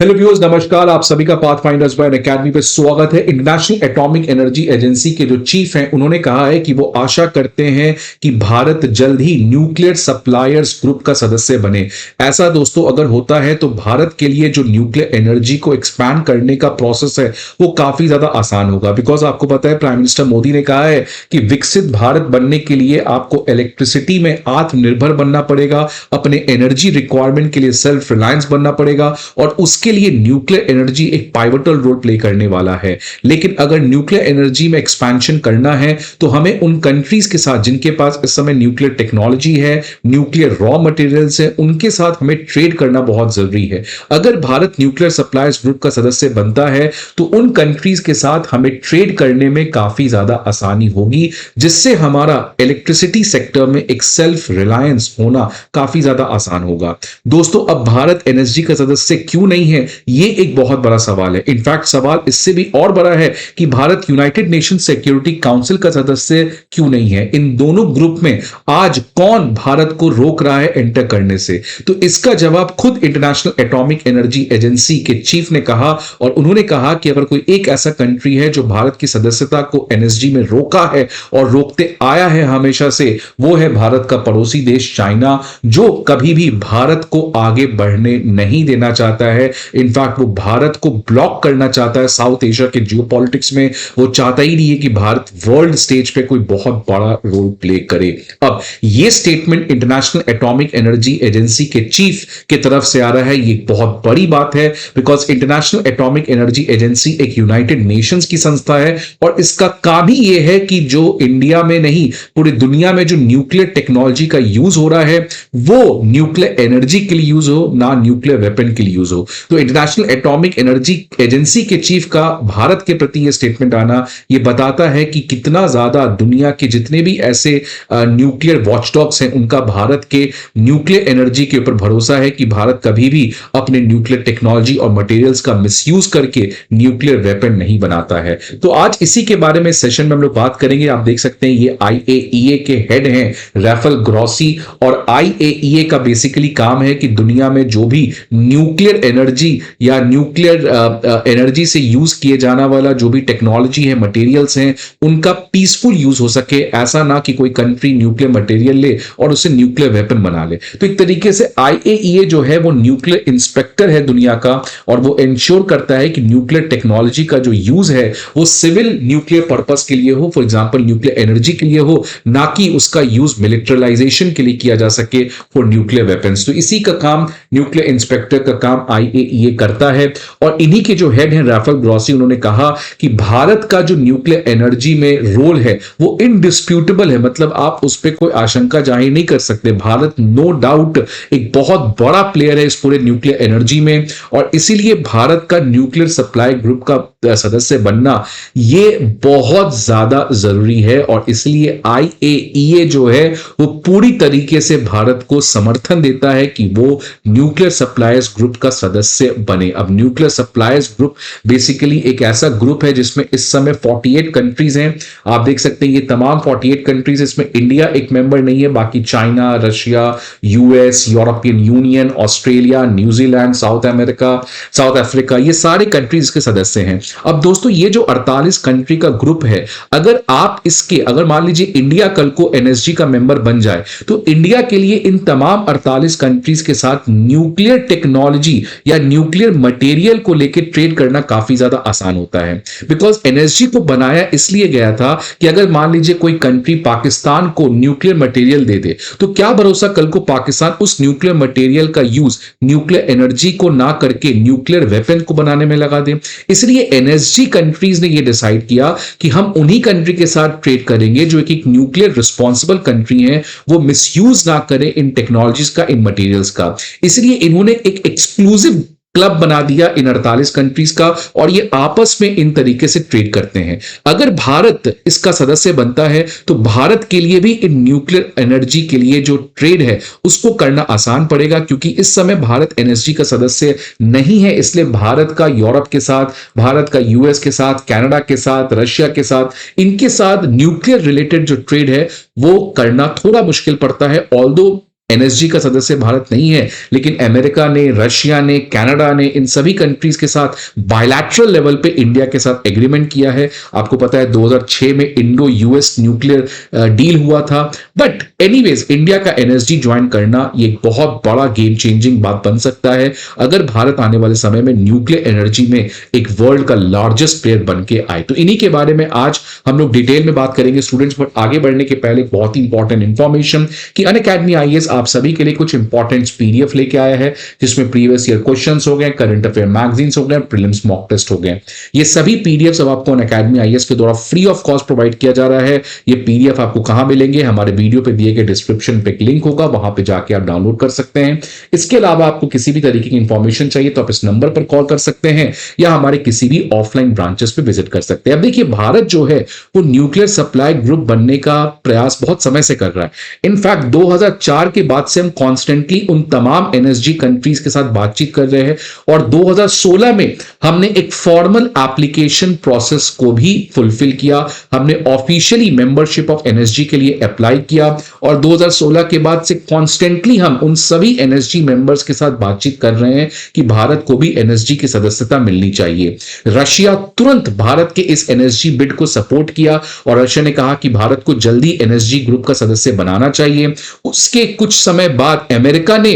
Hello viewers, नमस्कार। आप सभी का पाथफाइंडर्स बाय एकेडमी पे स्वागत है। इंटरनेशनल एटॉमिक एनर्जी एजेंसी के जो चीफ हैं उन्होंने कहा है कि वो आशा करते हैं कि भारत जल्द ही न्यूक्लियर सप्लायर्स ग्रुप का सदस्य बने। ऐसा दोस्तों अगर होता है तो भारत के लिए जो न्यूक्लियर एनर्जी को एक्सपैंड करने का प्रोसेस है वो काफी ज्यादा आसान होगा। बिकॉज आपको पता है प्राइम मिनिस्टर मोदी ने कहा है कि विकसित भारत बनने के लिए आपको इलेक्ट्रिसिटी में आत्मनिर्भर बनना पड़ेगा, अपने एनर्जी रिक्वायरमेंट के लिए सेल्फ रिलायंस बनना पड़ेगा और उसके लिए न्यूक्लियर एनर्जी एक पाइवटल रोल प्ले करने वाला है। लेकिन अगर न्यूक्लियर एनर्जी में एक्सपेंशन करना है तो हमें उन कंट्रीज के साथ जिनके पास इस समय न्यूक्लियर टेक्नोलॉजी है, न्यूक्लियर रॉ मटेरियल्स है, उनके साथ हमें ट्रेड करना बहुत जरूरी है। अगर भारत न्यूक्लियर सप्लायर्स ग्रुप का सदस्य बनता है तो उन कंट्रीज के साथ हमें ट्रेड करने में काफी ज्यादा आसानी होगी, जिससे हमारा इलेक्ट्रिसिटी सेक्टर में एक सेल्फ रिलायंस होना काफी ज्यादा आसान होगा। दोस्तों, अब भारत एनएसजी का सदस्य क्यों नहीं है, ये एक बहुत बड़ा सवाल है। इनफैक्ट सवाल इससे भी और बड़ा है कि Bharat United nation security council का सदस्य क्यों नहीं है। इन दोनों ग्रुप में आज कौन भारत को रोक रहा है एंटर करने से? तो इसका जवाब खुद इंटरनेशनल एटॉमिक एनर्जी एजेंसी के चीफ ने कहा, और उन्होंने कहा कि अगर कोई एक ऐसा कंट्री है जो भारत की सदस्यता को एनएसजी में रोका है और रोकते आया है हमेशा से, वो है भारत का पड़ोसी देश चाइना, जो कभी भी भारत को आगे बढ़ने नहीं देना चाहता है। इनफैक्ट वो भारत को ब्लॉक करना चाहता है साउथ एशिया के जियोपॉलिटिक्स में। वो चाहता ही नहीं है कि भारत वर्ल्ड स्टेज पे कोई बहुत बड़ा रोल प्ले करे। अब ये statement international atomic energy agency के चीफ की तरफ से आ रहा है। ये बहुत बड़ी बात है because international atomic energy agency एक यूनाइटेड नेशंस की संस्था है और इसका काम ही ये है कि जो इंडिया में नहीं पूरी दुनिया में जो न्यूक्लियर टेक्नोलॉजी का यूज हो रहा है वो न्यूक्लियर एनर्जी के लिए यूज हो, ना न्यूक्लियर वेपन के लिए यूज हो। तो इंटरनेशनल एटॉमिक एनर्जी एजेंसी के चीफ का भारत के प्रति यह स्टेटमेंट आना यह बताता है कि कितना ज्यादा दुनिया के जितने भी ऐसे न्यूक्लियर वॉचडॉग्स हैं उनका भारत के न्यूक्लियर एनर्जी के ऊपर भरोसा है कि भारत कभी भी अपने न्यूक्लियर टेक्नोलॉजी और मटेरियल्स का मिसयूज करके न्यूक्लियर वेपन नहीं बनाता है। तो आज इसी के बारे में सेशन में हम लोग बात करेंगे। आप देख सकते हैं ये आईएईए के हेड हैं राफेल ग्रॉसी, और आईएईए का बेसिकली काम है कि दुनिया में जो भी न्यूक्लियर एनर्जी या न्यूक्लियर एनर्जी से यूज किए जाने वाला जो भी टेक्नोलॉजी है, मटेरियल्स हैं, उनका पीसफुल यूज हो सके। ऐसा ना कि कोई कंट्री न्यूक्लियर मटेरियल ले और उसे न्यूक्लियर वेपन बना ले। तो एक तरीके से आईएईए जो है वो न्यूक्लियर इंस्पेक्टर है दुनिया का, और वो इंश्योर करता है कि न्यूक्लियर टेक्नोलॉजी का जो यूज है वो सिविल न्यूक्लियर पर्पस के लिए हो, फॉर एग्जांपल न्यूक्लियर एनर्जी के लिए हो, ना कि उसका यूज मिलिटरलाइजेशन के लिए किया जा सके फॉर न्यूक्लियर वेपन्स। तो इसी का काम न्यूक्लियर इंस्पेक्टर का काम आईएईए करता है। और इन्हीं के जो हेड हैं राफेल ग्रॉसी, उन्होंने कहा कि भारत का जो न्यूक्लियर एनर्जी में रोल है वो इनडिस्प्यूटेबल है, मतलब आप उस पर कोई आशंका जाहिर नहीं कर सकते। भारत नो डाउट एक बहुत बड़ा प्लेयर है इस पूरे न्यूक्लियर एनर्जी में, और इसीलिए भारत का न्यूक्लियर सप्लाई ग्रुप का सदस्य बनना ये बहुत ज्यादा जरूरी है। और इसलिए आईएईए जो है वो पूरी तरीके से भारत को समर्थन देता है कि वो न्यूक्लियर सप्लायर्स ग्रुप का सदस्य बने। अब न्यूक्लियर सप्लायर्स ग्रुप बेसिकली एक ऐसा ग्रुप है जिसमें इस समय 48 कंट्रीज हैं। आप देख सकते हैं ये तमाम 48 कंट्रीज, इसमें इंडिया एक मेंबर नहीं है, बाकी China, Russia, US, European union, Australia, New Zealand, south Africa, ये सारे कंट्रीज के सदस्य हैं। अब दोस्तों ये जो 48 कंट्री का ग्रुप है, अगर मान लीजिए इंडिया कल को एनएसजी का मेंबर बन जाए तो इंडिया के लिए इन तमाम 48 कंट्रीज के साथ न्यूक्लियर टेक्नोलॉजी या न्यूक्लियर मटेरियल को लेकर ट्रेड करना काफी ज्यादा आसान होता है। बिकॉज एनएसजी को बनाया इसलिए गया था कि अगर मान लीजिए कोई कंट्री पाकिस्तान को न्यूक्लियर मटेरियल दे दे तो क्या भरोसा कल को पाकिस्तान उस न्यूक्लियर मटेरियल का यूज न्यूक्लियर एनर्जी को ना करके न्यूक्लियर वेपन को बनाने में लगा दे। इसलिए एनएसजी कंट्रीज ने यह डिसाइड किया कि हम उन्हीं कंट्री के साथ ट्रेड करेंगे जो एक न्यूक्लियर रिस्पॉन्सिबल कंट्री है, वो मिसयूज ना करे इन टेक्नोलॉजीज का, इन मटेरियल्स का। इसलिए इन्होंने एक एक्सक्लूसिव क्लब बना दिया इन 48 कंट्रीज का, और ये आपस में इन तरीके से ट्रेड करते हैं। अगर भारत इसका सदस्य बनता है तो भारत के लिए भी इन न्यूक्लियर एनर्जी के लिए जो ट्रेड है उसको करना आसान पड़ेगा, क्योंकि इस समय भारत एनएसजी का सदस्य नहीं है। इसलिए भारत का यूरोप के साथ, भारत का यूएस के साथ, कनाडा के साथ, रशिया के साथ, इनके साथ न्यूक्लियर रिलेटेड जो ट्रेड है वो करना थोड़ा मुश्किल पड़ता है। ऑल्दो एनएसजी का सदस्य भारत नहीं है, लेकिन अमेरिका ने, रशिया ने, कनाडा ने, इन सभी कंट्रीज के साथ बायलैटरल लेवल पे इंडिया के साथ एग्रीमेंट किया है। आपको पता है 2006 में इंडो यूएस न्यूक्लियर डील हुआ था। बट एनीवेज, इंडिया का एनएसजी ज्वाइन करना ये बहुत बड़ा गेम चेंजिंग बात बन सकता है अगर भारत आने वाले समय में न्यूक्लियर एनर्जी में एक वर्ल्ड का लार्जेस्ट प्लेयर बन के आए। तो इन्हीं के बारे में आज हम लोग डिटेल में बात करेंगे स्टूडेंट्स। बट आगे बढ़ने के पहले बहुत ही इंपॉर्टेंट इंफॉर्मेशन कि अनअकैडमी आईएएस आप सभी के लिए कुछ इंपॉर्टेंट पीडीएफ लेके आया है, जिसमें प्रीवियस ईयर क्वेश्चंस हो गए, करंट अफेयर मैगजीन्स हो गए, प्रीलिम्स मॉक टेस्ट हो गए। ये सभी पीडीएफ अब आपको अनअकैडमी आईएएस के द्वारा फ्री ऑफ कॉस्ट प्रोवाइड किया जा रहा है। ये पीडीएफ आपको कहां मिलेंगे? हमारे वीडियो पे दिए गए डिस्क्रिप्शन पे एक लिंक होगा, वहां पे जाके आप डाउनलोड कर सकते हैं। इसके अलावा आपको किसी भी तरीके की इंफॉर्मेशन चाहिए तो आप इस नंबर पर कॉल कर सकते हैं या हमारे किसी भी ऑफलाइन ब्रांचेस पे विजिट कर सकते हैं। अब देखिए, भारत जो है वो न्यूक्लियर सप्लाई ग्रुप बनने का प्रयास बहुत समय से कर रहा है। इनफैक्ट 2004 के बाद से हम कॉन्स्टेंटली उन तमाम एनएसजी कंट्रीज के साथ बातचीत कर रहे हैं और 2016 में हमने एक फॉर्मल एप्लीकेशन प्रोसेस को भी फुलफिल किया। हमने ऑफिशियली मेंबरशिप ऑफ एनएसजी के लिए अप्लाई किया और 2016 के बाद से कॉन्स्टेंटली हम उन सभी एनएसजी मेंबर्स के साथ बातचीत कर रहे हैं कि भारत को भी एनएसजी की सदस्यता मिलनी चाहिए। रशिया तुरंत भारत के इस एनएसजी बिड को सपोर्ट किया और रशिया ने कहा कि भारत को जल्दी एनएसजी ग्रुप का सदस्य बनाना चाहिए। उसके कुछ समय बाद अमेरिका ने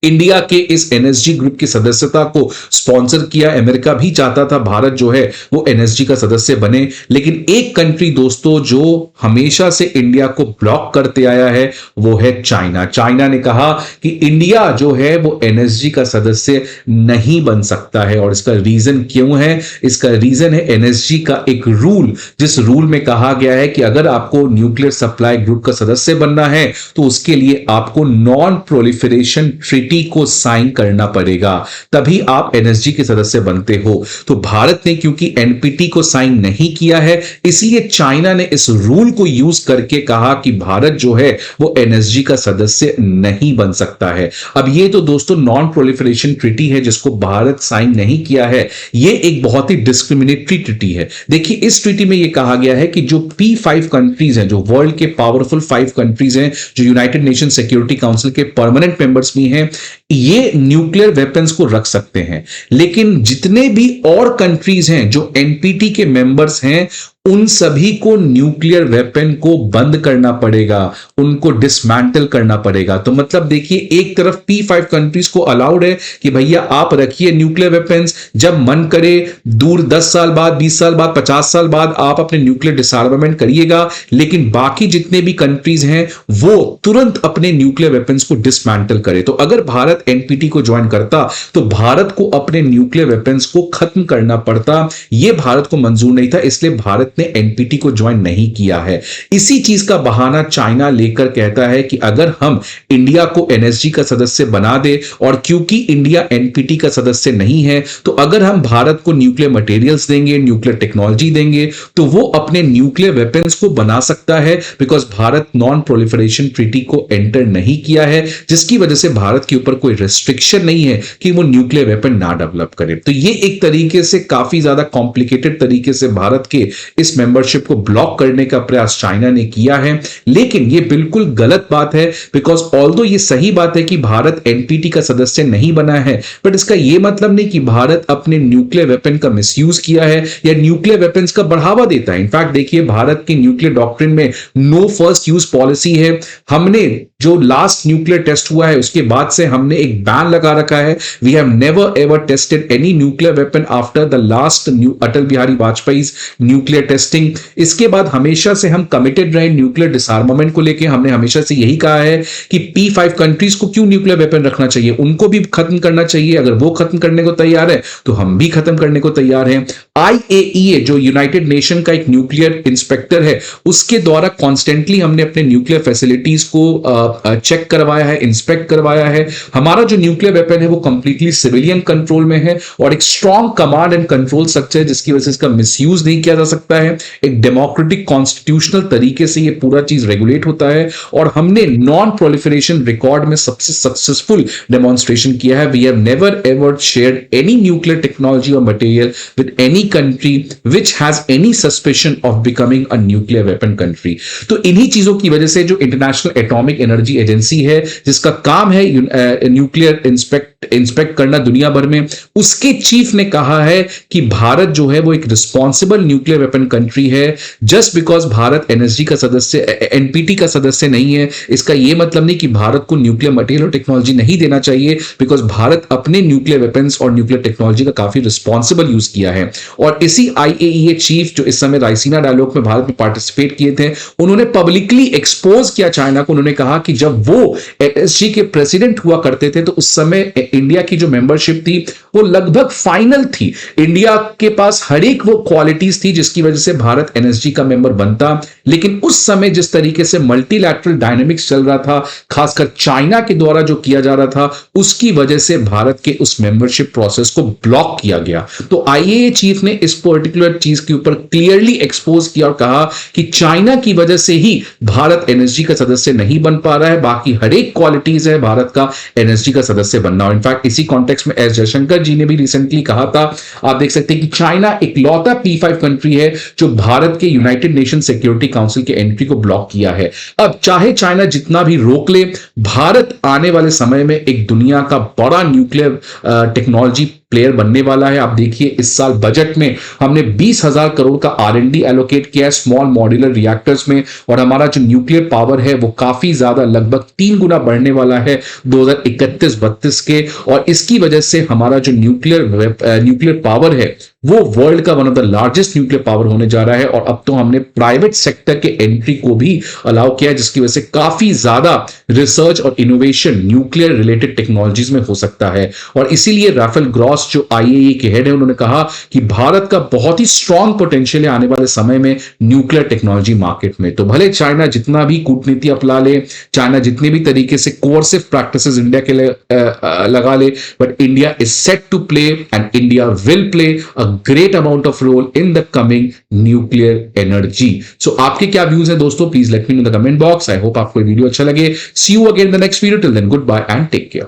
इंडिया के इस एनएसजी ग्रुप की सदस्यता को स्पॉन्सर किया। अमेरिका भी चाहता था भारत जो है वो एनएसजी का सदस्य बने, लेकिन एक कंट्री दोस्तों जो हमेशा से इंडिया को ब्लॉक करते आया है वो है चाइना। चाइना ने कहा कि इंडिया जो है वो एनएसजी का सदस्य नहीं बन सकता है और इसका रीजन क्यों है? इसका रीजन है एनएसजी का एक रूल, जिस रूल में कहा गया है कि अगर आपको न्यूक्लियर सप्लाई ग्रुप का सदस्य बनना है तो उसके लिए आपको नॉन प्रोलिफरेशन ट्रीटी को साइन करना पड़ेगा, तभी आप एनएसजी के सदस्य बनते हो। तो भारत ने क्योंकि एनपीटी को साइन नहीं किया है, इसलिए चाइना ने इस रूल को यूज करके कहा कि भारत जो है वो एनएसजी का सदस्य नहीं बन सकता है। अब ये तो दोस्तों नॉन प्रोलिफरेशन ट्रीटी है जिसको भारत साइन नहीं किया है। ये एक बहुत ही डिस्क्रिमिनेटरी ट्रीटी है। देखिए, इस ट्रीटी में ये कहा गया है कि जो P5 कंट्रीज हैं, जो वर्ल्ड के पावरफुल 5 कंट्रीज हैं, जो यूनाइटेड नेशन सिक्योरिटी काउंसिल के परमानेंट मेंबर्स भी हैं, ये न्यूक्लियर वेपन्स को रख सकते हैं। लेकिन जितने भी और कंट्रीज हैं जो एनपीटी के मेंबर्स हैं, उन सभी को न्यूक्लियर वेपन को बंद करना पड़ेगा, उनको डिसमेंटल करना पड़ेगा। तो मतलब देखिए, एक तरफ P5 कंट्रीज को अलाउड है कि भैया आप रखिए न्यूक्लियर वेपन्स, जब मन करे दूर 10 साल बाद, 20 साल बाद, 50 साल बाद आप अपने न्यूक्लियर डिसआर्मामेंट करिएगा, लेकिन बाकी जितने भी कंट्रीज हैं वो तुरंत अपने न्यूक्लियर वेपन्स को डिसमेंटल करे। तो अगर भारत एनपीटी को ज्वाइन करता तो भारत को अपने न्यूक्लियर वेपन्स को खत्म करना पड़ता। यह भारत को मंजूर नहीं था, इसलिए भारत ने एनपीटी को ज्वाइन नहीं किया है। इसी चीज का बहाना चाइना लेकर कहता है कि अगर हम इंडिया को एनएसजी का सदस्य बना दे, और क्योंकि इंडिया एनपीटी का सदस्य नहीं है, तो अगर हम भारत को न्यूक्लियर मटेरियल्स देंगे, न्यूक्लियर टेक्नोलॉजी देंगे, तो वो अपने न्यूक्लियर वेपन्स को बना सकता है, because Bharat non proliferation treaty को एंटर नहीं किया है, जिसकी वजह से भारत के ऊपर कोई रेस्ट्रिक्शन नहीं है कि वो न्यूक्लियर वेपन ना डेवलप करे। तो ये एक तरीके से काफी ज्यादा कॉम्प्लिकेटेड तरीके से भारत के इस मेंबरशिप को ब्लॉक करने का प्रयास चाइना ने किया है। लेकिन ये बिल्कुल गलत बात है, बिकॉज ऑल्दो ये सही बात है कि भारत एनपीटी का सदस्य नहीं बना है, बट इसका ये मतलब नहीं कि भारत अपने न्यूक्लियर वेपन का मिसयूज किया है या न्यूक्लियर वेपन्स का बढ़ावा देता है। इनफैक्ट देखिए, भारत की न्यूक्लियर डॉक्ट्रिन में नो फर्स्ट यूज पॉलिसी है। हमने जो लास्ट न्यूक्लियर टेस्ट हुआ है उसके बाद से हमने एक बैन लगा रखा है। We have never ever tested any nuclear weapon after the last Atal Bihari Vajpayee nuclear testing. इसके बाद हमेशा से हम कमिटेड रहे न्यूक्लियर डिसआर्मामेंट को लेकर। हमने हमेशा से यही कहा है कि P5 कंट्रीज को क्यों न्यूक्लियर वेपन रखना चाहिए, उनको भी खत्म करना चाहिए। अगर वो खत्म करने को तैयार है तो हम भी खत्म करने को तैयार हैं। IAEA जो यूनाइटेड नेशन का एक न्यूक्लियर इंस्पेक्टर है, उसके द्वारा कॉन्स्टेंटली हमने अपने न्यूक्लियर फैसिलिटीज को चेक करवाया है, इंस्पेक्ट करवाया है। हमारा जो न्यूक्लियर वेपन है वो कंप्लीटली सिविलियन कंट्रोल में है और एक strong command and control structure है, जिसकी वजह से इसका मिसयूज नहीं किया जा सकता है। एक डेमोक्रेटिक कॉन्स्टिट्यूशनल तरीके से ये पूरा चीज रेगुलेट होता है और हमने नॉन प्रोलिफरेशन रिकॉर्ड में सबसे सक्सेसफुल डेमोन्स्ट्रेशन किया है। We have never ever shared any nuclear technology और material with any country which has any suspicion of becoming a nuclear weapon country. तो इन्हीं चीजों की वजह से जो इंटरनेशनल एटॉमिक एनर्जी एजेंसी है जिसका काम है न्यूक्लियर इंस्पेक्ट करना दुनिया भर में, उसके चीफ ने कहा है कि भारत जो है वो एक रिस्पॉन्सिबल न्यूक्लियर वेपन कंट्री है। जस्ट बिकॉज भारत एनएसजी का सदस्य, एनपीटी का सदस्य नहीं है, इसका यह मतलब नहीं कि भारत को न्यूक्लियर मटेरियल और टेक्नोलॉजी नहीं देना चाहिए, बिकॉज भारत अपने न्यूक्लियर वेपन्स और न्यूक्लियर टेक्नोलॉजी का काफी रिस्पॉन्सिबल यूज किया है। और इसी आईएईए चीफ जो इस समय रायसीना डायलॉग में भारत में पार्टिसिपेट किए थे, उन्होंने पब्लिकली एक्सपोज किया चाइना को। उन्होंने कहा कि जब वो एनएसजी के प्रेसिडेंट हुआ करते थे तो उस समय इंडिया की जो मेंबरशिप थी वो लगभग फाइनल थी। इंडिया के पास हर एक वो क्वालिटीज थी जिसकी वजह से भारत एनएसजी का मेंबर बनता, लेकिन उस समय जिस तरीके से मल्टीलैटरल डायनेमिक्स चल रहा था, खासकर चाइना के द्वारा जो किया जा रहा था, उसकी वजह से भारत के उस मेंबरशिप प्रोसेस को ब्लॉक किया गया। तो आईएए चीफ ने इस पर्टिकुलर चीज के ऊपर क्लियरली एक्सपोज किया और कहा कि चाइना की वजह से ही भारत एनएसजी का सदस्य नहीं बन पा रहा है, बाकी हर एक क्वालिटीज है भारत का एनएसजी का सदस्य बनना। इनफैक्ट इसी कॉन्टेक्स्ट में एस जयशंकर जी ने भी रिसेंटली कहा था, आप देख सकते हैं कि चाइना इकलौता P5 कंट्री है जो भारत के यूनाइटेड नेशन सिक्योरिटी काउंसिल के एंट्री को ब्लॉक किया है। अब चाहे चाइना जितना भी रोक ले, भारत आने वाले समय में एक दुनिया का बड़ा न्यूक्लियर टेक्नोलॉजी प्लेयर बनने वाला है। आप देखिए इस साल बजट में हमने 20,000 करोड़ का R&D एलोकेट किया है स्मॉल मॉड्यूलर रिएक्टर्स में, और हमारा जो न्यूक्लियर पावर है वो काफी ज्यादा लगभग 3 गुना बढ़ने वाला है 2031-32 के। और इसकी वजह से हमारा जो न्यूक्लियर पावर है वो वर्ल्ड का one of the largest nuclear power होने जा रहा है। और अब तो हमने प्राइवेट सेक्टर के एंट्री को भी अलाउ किया है, जिसकी वजह से काफी ज्यादा रिसर्च और इनोवेशन न्यूक्लियर रिलेटेड टेक्नोलॉजीज में हो सकता है। और इसीलिए राफेल ग्रॉस जो आईएईए के हेड है, उन्होंने कहा कि भारत का बहुत ही स्ट्रांग पोटेंशियल है आने वाले समय में न्यूक्लियर टेक्नोलॉजी मार्केट में। तो भले चाइना जितना भी कूटनीति अपना ले, चाइना जितने भी तरीके से कोर्सिव प्रैक्टिसेस इंडिया के लिए लगा ले, but India is set to play and India will play a great amount of role in the coming nuclear energy. So आपके क्या व्यूज हैं दोस्तों, please let me know in the comment box. I hope आपको video अच्छा लगे। See you again in the next video. Till then good bye and take care.